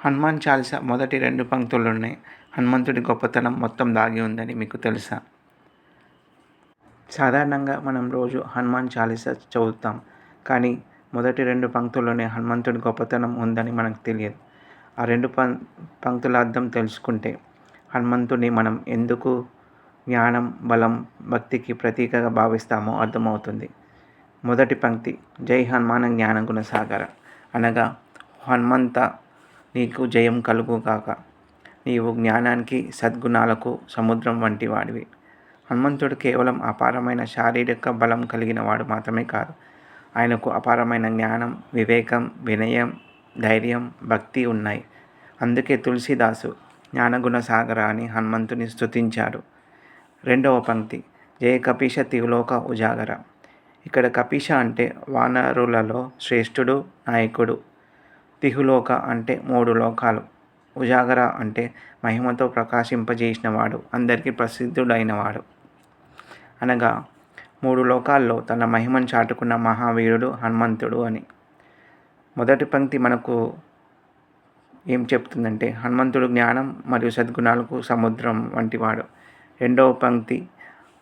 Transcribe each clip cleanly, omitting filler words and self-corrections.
హనుమాన్ చాలీసా మొదటి 2 పంక్తుల్లోనే హనుమంతుడి గొప్పతనం మొత్తం దాగి ఉందని మీకు తెలుసా? సాధారణంగా మనం రోజు హనుమాన్ చాలీసా చదువుతాం. కానీ మొదటి 2 పంక్తుల్లోనే హనుమంతుడి గొప్పతనం ఉందని మనకు తెలియదు. ఆ 2 పంక్తుల అర్థం తెలుసుకుంటే హనుమంతుడిని మనం ఎందుకు జ్ఞానం, బలం, భక్తికి ప్రతీకగా భావిస్తామో అర్థమవుతుంది. మొదటి పంక్తి జై హనుమాన జ్ఞాన గుణసాగర అనగా హనుమంత నీకు జయం కలుగుగాక. నీవు జ్ఞానానికి, సద్గుణాలకు సముద్రం వంటి వాడివి. హనుమంతుడు కేవలం అపారమైన శారీరక బలం కలిగిన వాడు మాత్రమే కాదు. ఆయనకు అపారమైన జ్ఞానం, వివేకం, వినయం, ధైర్యం, భక్తి ఉన్నాయి. అందుకే తులసీదాసు జ్ఞానగుణసాగర అని హనుమంతుని స్తుతించాడు. రెండవ పంక్తి జయ కపీశ తిలోక ఉజాగర. ఇక్కడ కపీశ అంటే వానరులలో శ్రేష్ఠుడు, నాయకుడు. తిహులోక అంటే 3 లోకాలు. ఉజాగర అంటే మహిమతో ప్రకాశింపజేసినవాడు, అందరికీ ప్రసిద్ధుడైనవాడు. అనగా 3 లోకాల్లో తన మహిమను చాటుకున్న మహావీరుడు హనుమంతుడు అని. మొదటి పంక్తి మనకు ఏం చెప్తుందంటే హనుమంతుడు జ్ఞానం మరియు సద్గుణాలకు సముద్రం వంటివాడు. రెండవ పంక్తి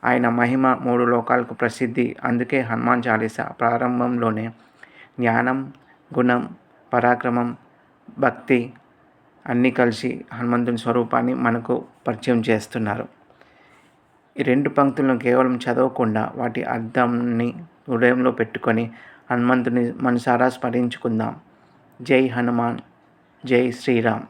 ఆయన మహిమ 3 లోకాలకు ప్రసిద్ధి. అందుకే హనుమాన్ చాలీసా ప్రారంభంలోనే జ్ఞానం, గుణం, పరాక్రమం, భక్తి అన్నీ కలిసి హనుమంతుని స్వరూపాన్ని మనకు పరిచయం చేస్తున్నారు. ఈ 2 పంక్తులను కేవలం చదవకుండా వాటి అర్థాన్ని హృదయంలో పెట్టుకొని హనుమంతుని మనసారా స్మరించుకుందాం. జై హనుమాన్, జై శ్రీరామ్.